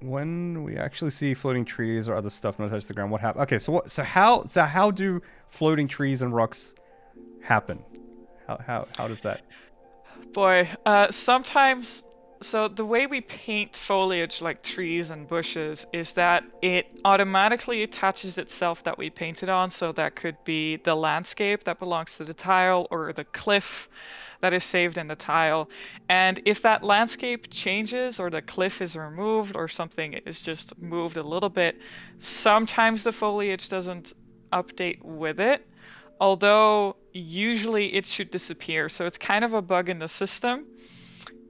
when we actually see floating trees or other stuff not touch the ground, what happens? Okay, so what? So how do floating trees and rocks happen? How does that? Boy, sometimes, so the way we paint foliage like trees and bushes is that it automatically attaches itself that we painted on. So that could be the landscape that belongs to the tile or the cliff that is saved in the tile. And if that landscape changes or the cliff is removed or something is just moved a little bit, sometimes the foliage doesn't update with it, although usually it should disappear. So it's kind of a bug in the system.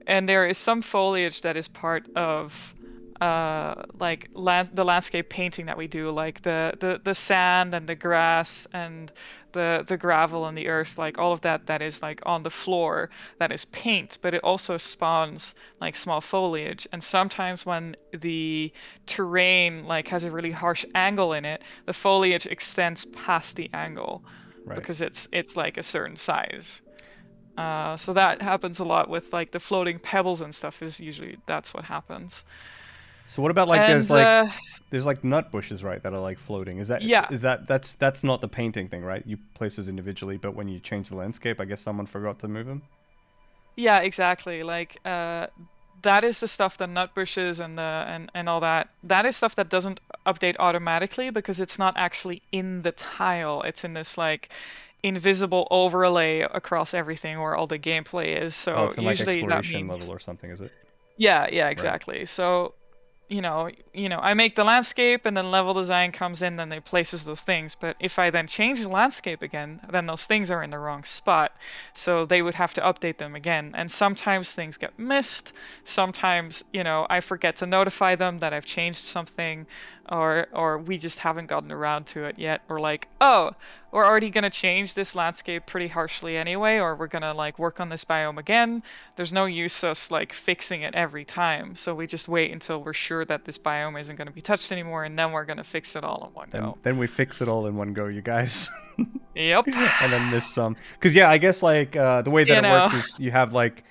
And there is some foliage that is part of like the landscape painting that we do, like the sand and the grass and the gravel and the earth, like all of that that is like on the floor, that is paint, but it also spawns like small foliage. And sometimes when the terrain like has a really harsh angle in it, the foliage extends past the angle Right. because it's like a certain size. So that happens a lot with like the floating pebbles and stuff. Is usually that's what happens. So what about like And there's like nut bushes, right, that are like floating. Is that yeah, is that that's not the painting thing, right? You place those individually, but when you change the landscape, I guess someone forgot to move them. yeah, exactly. Like that is the stuff, the nut bushes and the and all that. That is stuff that doesn't update automatically because it's not actually in the tile. It's in this like invisible overlay across everything where all the gameplay is. Oh, So it's in like usually that exploration level means or something, is it? yeah, yeah, Right. exactly. So I make the landscape and then level design comes in and it places those things. But if I then change the landscape again, then those things are in the wrong spot. So they would have to update them again. And sometimes things get missed. Sometimes, I forget to notify them that I've changed something or we just haven't gotten around to it yet. Or like, oh, we're already gonna change this landscape pretty harshly anyway, or we're gonna like work on this biome again. There's no use us like fixing it every time. So we just wait until we're sure that this biome isn't going to be touched anymore, and then we're going to fix it all in one Then go. we fix it all in one go, you guys. Yep. And then miss some. Because yeah, I guess like the way that You it know. works is you have like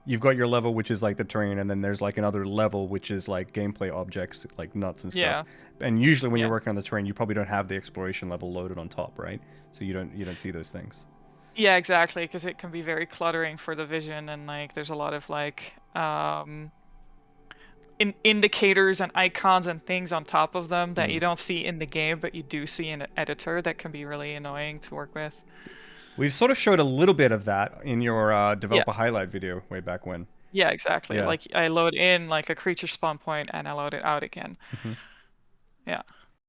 you've got your level which is like the terrain, and then there's like another level which is like gameplay objects like nuts and stuff. Yeah. And usually when you're Yeah. working on the terrain, you probably don't have the exploration level loaded on top, right? So you don't see those things. Yeah, exactly, because it can be very cluttering for the vision, and like there's a lot of like indicators and icons and things on top of them that Hmm. you don't see in the game, but you do see in an editor that can be really annoying to work with. We've sort of showed a little bit of that in your Yeah. developer highlight video way back when. Yeah, exactly. Yeah. Like I load in like a creature spawn point and I load it out again. Hmm. Yeah.